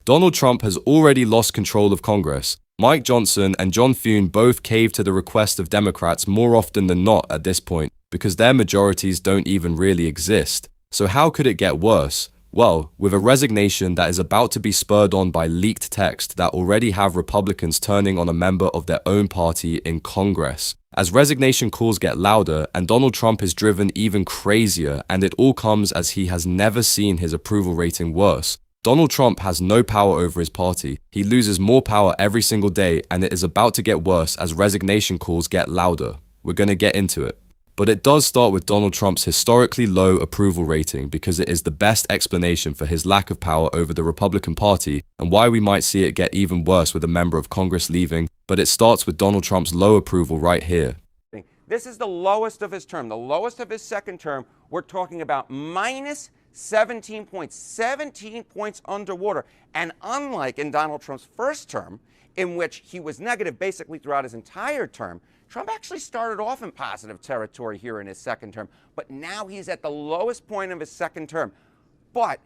Donald Trump has already lost control of Congress. Mike Johnson and John Thune both cave to the request of Democrats more often than not at this point, because their majorities don't even really exist. So how could it get worse? Well, with a resignation that is about to be spurred on by leaked text that already have Republicans turning on a member of their own party in Congress. As resignation calls get louder and Donald Trump is driven even crazier, and it all comes as he has never seen his approval rating worse. Donald Trump has no power over his party. He loses more power every single day, and it is about to get worse as resignation calls get louder. We're going to get into it. But it does start with Donald Trump's historically low approval rating, because it is the best explanation for his lack of power over the Republican Party and why we might see it get even worse with a member of Congress leaving. But it starts with Donald Trump's low approval right here. This is the lowest of his term, the lowest of his second term. We're talking about minus 17 points, 17 points underwater. And unlike in Donald Trump's first term, in which he was negative basically throughout his entire term, Trump actually started off in positive territory here in his second term, but now he's at the lowest point of his second term. But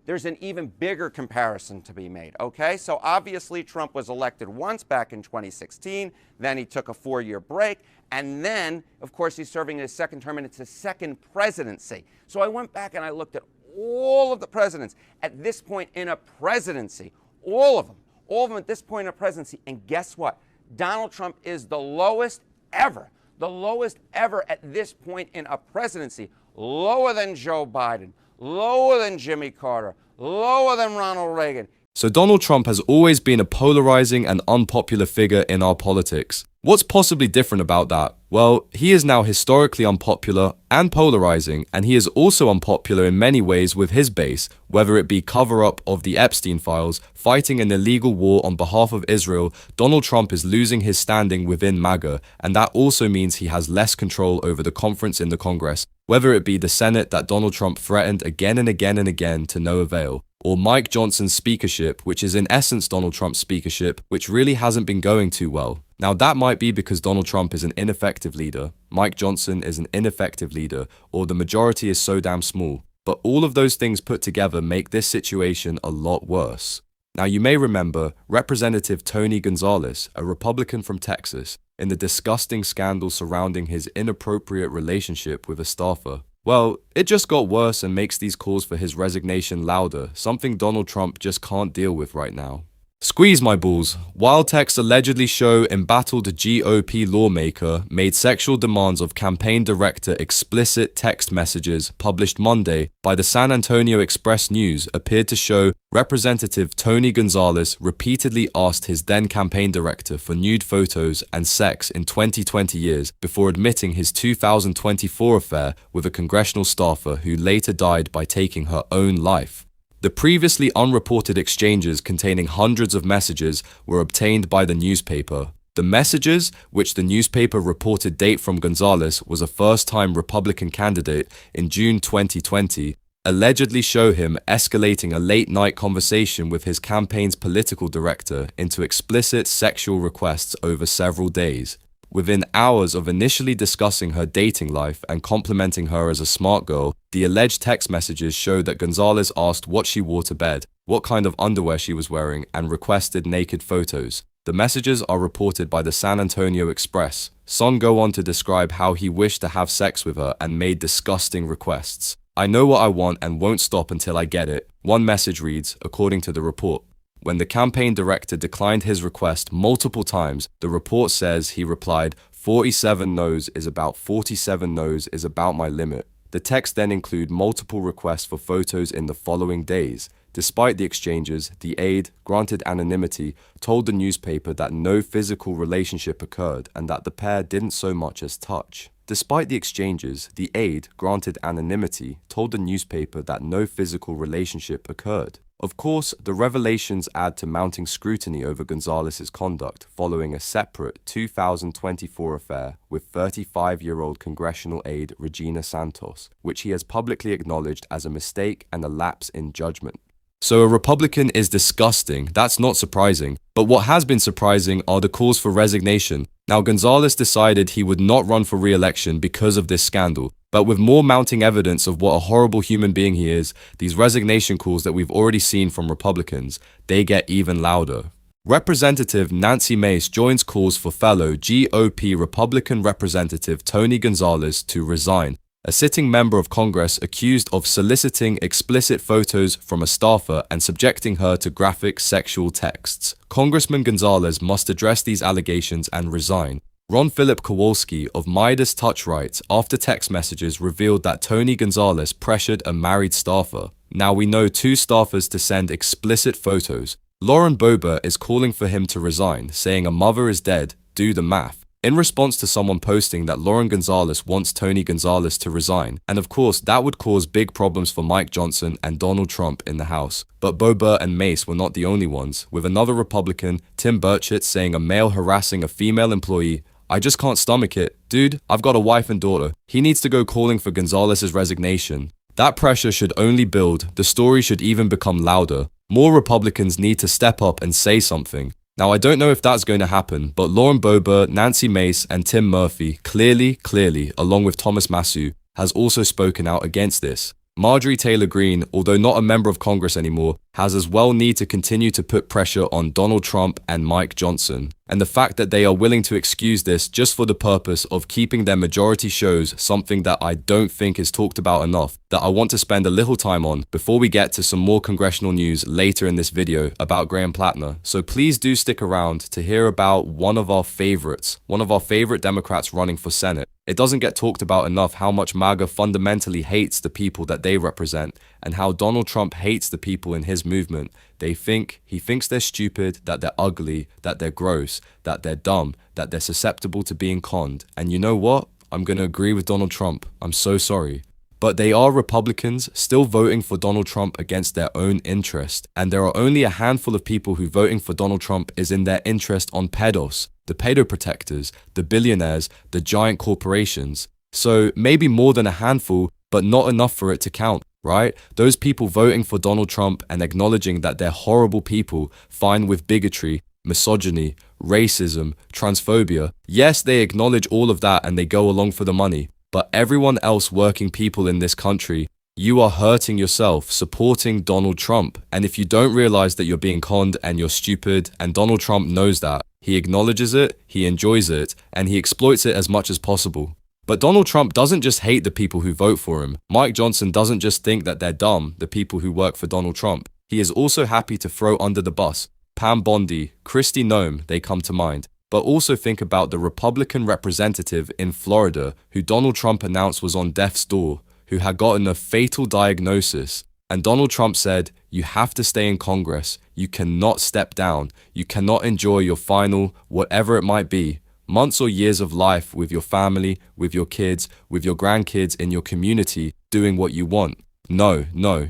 there's an even bigger comparison to be made, okay? So obviously Trump was elected once back in 2016, then he took a 4-year break, and then, of course, he's serving his second term, and it's his second presidency. So I went back and I looked at all of the presidents at this point in a presidency, all of them at this point in a presidency, and guess what? Donald Trump is the lowest ever at this point in a presidency, lower than Joe Biden, lower than Jimmy Carter, lower than Ronald Reagan. So Donald Trump has always been a polarizing and unpopular figure in our politics. What's possibly different about that? Well, he is now historically unpopular and polarizing, and he is also unpopular in many ways with his base, whether it be cover-up of the Epstein files, fighting an illegal war on behalf of Israel. Donald Trump is losing his standing within MAGA, and that also means he has less control over the conference in the Congress, whether it be the Senate that Donald Trump threatened again and again and again to no avail, or Mike Johnson's speakership, which is in essence Donald Trump's speakership, which really hasn't been going too well. Now that might be because Donald Trump is an ineffective leader, Mike Johnson is an ineffective leader, or the majority is so damn small. But all of those things put together make this situation a lot worse. Now you may remember Representative Tony Gonzalez, a Republican from Texas, in the disgusting scandal surrounding his inappropriate relationship with a staffer. Well, it just got worse and makes these calls for his resignation louder, something Donald Trump just can't deal with right now. Squeeze my balls. Wild texts allegedly show embattled GOP lawmaker made sexual demands of campaign director. Explicit text messages published Monday by the San Antonio Express-News appeared to show Representative Tony Gonzalez repeatedly asked his then campaign director for nude photos and sex in 20 years before admitting his 2024 affair with a congressional staffer who later died by taking her own life. The previously unreported exchanges containing hundreds of messages were obtained by the newspaper. The messages, which the newspaper reported date from Gonzalez was a first-time Republican candidate in June 2020, allegedly show him escalating a late-night conversation with his campaign's political director into explicit sexual requests over several days. Within hours of initially discussing her dating life and complimenting her as a smart girl, the alleged text messages show that Gonzalez asked what she wore to bed, what kind of underwear she was wearing, and requested naked photos. The messages are reported by the San Antonio Express. Some go on to describe how he wished to have sex with her and made disgusting requests. "I know what I want and won't stop until I get it," one message reads, according to the report. When the campaign director declined his request multiple times, the report says he replied, 47 no's is about 47 no's is about my limit. The text then include multiple requests for photos in the following days. Despite the exchanges, the aide, granted anonymity, told the newspaper that no physical relationship occurred and that the pair didn't so much as touch. Despite the exchanges, the aide, granted anonymity, told the newspaper that no physical relationship occurred. Of course, the revelations add to mounting scrutiny over Gonzalez's conduct following a separate 2024 affair with 35-year-old congressional aide Regina Santos, which he has publicly acknowledged as a mistake and a lapse in judgment. So a Republican is disgusting, that's not surprising. But what has been surprising are the calls for resignation. Now Gonzalez decided he would not run for re-election because of this scandal, But with more mounting evidence of what a horrible human being he is, these resignation calls that we've already seen from Republicans, they get even louder. Representative Nancy Mace joins calls for fellow GOP Republican Representative Tony Gonzalez to resign, a sitting member of Congress accused of soliciting explicit photos from a staffer and subjecting her to graphic sexual texts. Congressman Gonzalez must address these allegations and resign. Ron Philip Kowalski of Midas Touch writes, after text messages revealed that Tony Gonzalez pressured a married staffer. Now we know 2 staffers to send explicit photos. Lauren Boebert is calling for him to resign, saying a mother is dead, do the math. In response to someone posting that Lauren Gonzalez wants Tony Gonzalez to resign, and of course that would cause big problems for Mike Johnson and Donald Trump in the House. But Boebert and Mace were not the only ones, with another Republican, Tim Burchett, saying a male harassing a female employee, I just can't stomach it. Dude, I've got a wife and daughter. He needs to go calling for Gonzalez's resignation. That pressure should only build. The story should even become louder. More Republicans need to step up and say something. Now, I don't know if that's going to happen, but Lauren Boebert, Nancy Mace, and Tim Murphy clearly, along with Thomas Massu, has also spoken out against this. Marjorie Taylor Greene, although not a member of Congress anymore, has as well need to continue to put pressure on Donald Trump and Mike Johnson. And the fact that they are willing to excuse this just for the purpose of keeping their majority shows something that I don't think is talked about enough, that I want to spend a little time on before we get to some more congressional news later in this video about Graham Plattner. So please do stick around to hear about one of our favorite Democrats running for Senate. It doesn't get talked about enough how much MAGA fundamentally hates the people that they represent, and how Donald Trump hates the people in his movement. He thinks they're stupid, that they're ugly, that they're gross, that they're dumb, that they're susceptible to being conned. And you know what? I'm going to agree with Donald Trump. I'm so sorry. But they are Republicans still voting for Donald Trump against their own interest. And there are only a handful of people who voting for Donald Trump is in their interest on pedos, the pedo protectors, the billionaires, the giant corporations. So maybe more than a handful, but not enough for it to count, right? Those people voting for Donald Trump and acknowledging that they're horrible people, fine with bigotry, misogyny, racism, transphobia. Yes, they acknowledge all of that and they go along for the money. But everyone else, working people in this country, you are hurting yourself supporting Donald Trump. And if you don't realize that you're being conned and you're stupid, and Donald Trump knows that, he acknowledges it, he enjoys it, and he exploits it as much as possible. But Donald Trump doesn't just hate the people who vote for him. Mike Johnson doesn't just think that they're dumb, the people who work for Donald Trump. He is also happy to throw under the bus Pam Bondi, Kristi Noem, they come to mind. But also think about the Republican representative in Florida who Donald Trump announced was on death's door, who had gotten a fatal diagnosis. And Donald Trump said, you have to stay in Congress. You cannot step down. You cannot enjoy your final, whatever it might be, months or years of life with your family, with your kids, with your grandkids in your community, doing what you want. No,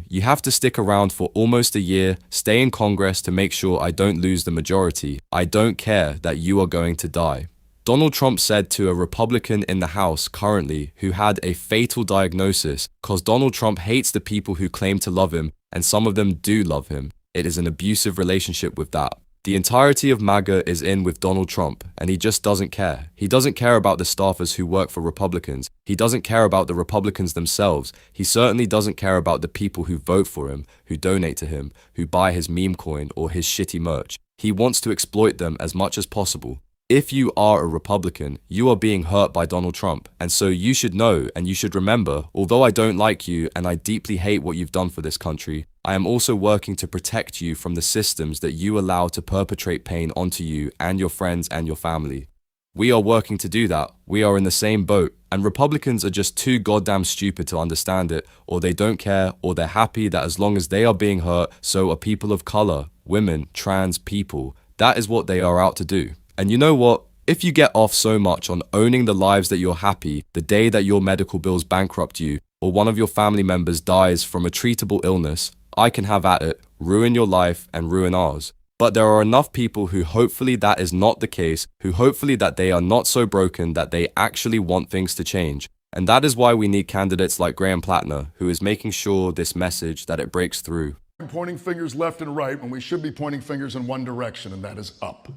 you have to stick around for almost a year, stay in Congress to make sure I don't lose the majority. I don't care that you are going to die. Donald Trump said to a Republican in the House currently who had a fatal diagnosis, because Donald Trump hates the people who claim to love him, and some of them do love him. It is an abusive relationship with that. The entirety of MAGA is in with Donald Trump, and he just doesn't care. He doesn't care about the staffers who work for Republicans. He doesn't care about the Republicans themselves. He certainly doesn't care about the people who vote for him, who donate to him, who buy his meme coin or his shitty merch. He wants to exploit them as much as possible. If you are a Republican, you are being hurt by Donald Trump, and so you should know and you should remember, although I don't like you and I deeply hate what you've done for this country, I am also working to protect you from the systems that you allow to perpetrate pain onto you and your friends and your family. We are working to do that. We are in the same boat, and Republicans are just too goddamn stupid to understand it, or they don't care, or they're happy that as long as they are being hurt, so are people of color, women, trans people. That is what they are out to do. And you know what? If you get off so much on owning the lives that you're happy the day that your medical bills bankrupt you, or one of your family members dies from a treatable illness, I can have at it, ruin your life and ruin ours. But there are enough people who hopefully that is not the case, who hopefully that they are not so broken that they actually want things to change. And that is why we need candidates like Graham Plattner, who is making sure this message that it breaks through. Pointing fingers left and right when we should be pointing fingers in one direction, and that is up.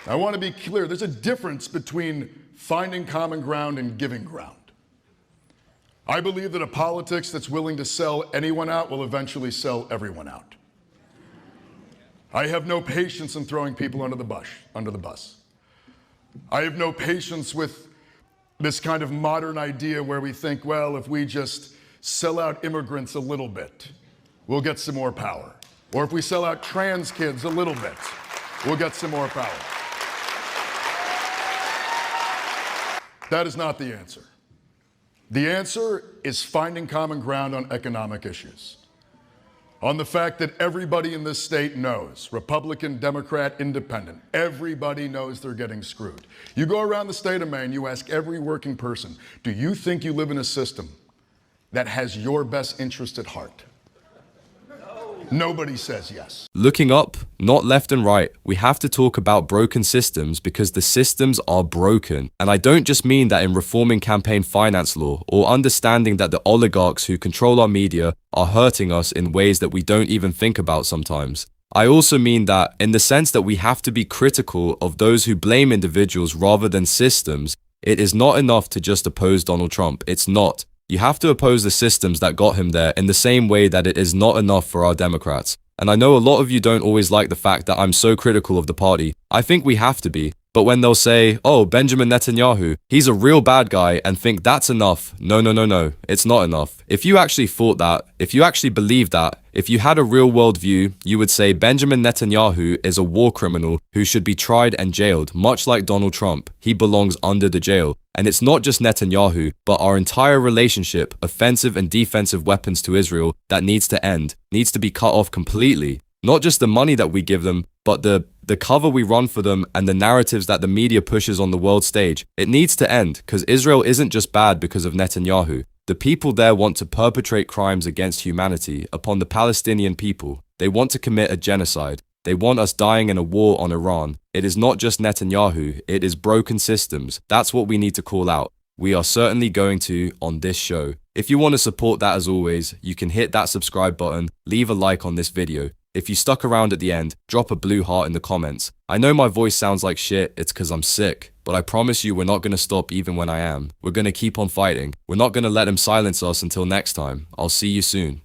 I want to be clear. There's a difference between finding common ground and giving ground. I believe that a politics that's willing to sell anyone out will eventually sell everyone out. I have no patience in throwing people under the bus. I have no patience with this kind of modern idea where we think, well, if we just sell out immigrants a little bit, we'll get some more power. Or if we sell out trans kids a little bit, we'll get some more power. That is not the answer. The answer is finding common ground on economic issues. On the fact that everybody in this state knows, Republican, Democrat, Independent, everybody knows they're getting screwed. You go around the state of Maine, you ask every working person, do you think you live in a system that has your best interest at heart? Nobody says yes. Looking up, not left and right, we have to talk about broken systems because the systems are broken. And I don't just mean that in reforming campaign finance law or understanding that the oligarchs who control our media are hurting us in ways that we don't even think about sometimes. I also mean that in the sense that we have to be critical of those who blame individuals rather than systems. It is not enough to just oppose Donald Trump. It's not. You have to oppose the systems that got him there in the same way that it is not enough for our Democrats. And I know a lot of you don't always like the fact that I'm so critical of the party. I think we have to be. But when they'll say, oh, Benjamin Netanyahu, he's a real bad guy and think that's enough. No, it's not enough. If you actually thought that, if you actually believed that, if you had a real world view, you would say Benjamin Netanyahu is a war criminal who should be tried and jailed, much like Donald Trump. He belongs under the jail. And it's not just Netanyahu, but our entire relationship, offensive and defensive weapons to Israel, that needs to end, needs to be cut off completely. Not just the money that we give them, but the cover we run for them and the narratives that the media pushes on the world stage. It needs to end, because Israel isn't just bad because of Netanyahu. The people there want to perpetrate crimes against humanity upon the Palestinian people. They want to commit a genocide. They want us dying in a war on Iran. It is not just Netanyahu, it is broken systems. That's what we need to call out. We are certainly going to on this show. If you want to support that as always, you can hit that subscribe button, leave a like on this video. If you stuck around at the end, drop a blue heart in the comments. I know my voice sounds like shit, it's because I'm sick. But I promise you we're not going to stop even when I am. We're going to keep on fighting. We're not going to let him silence us until next time. I'll see you soon.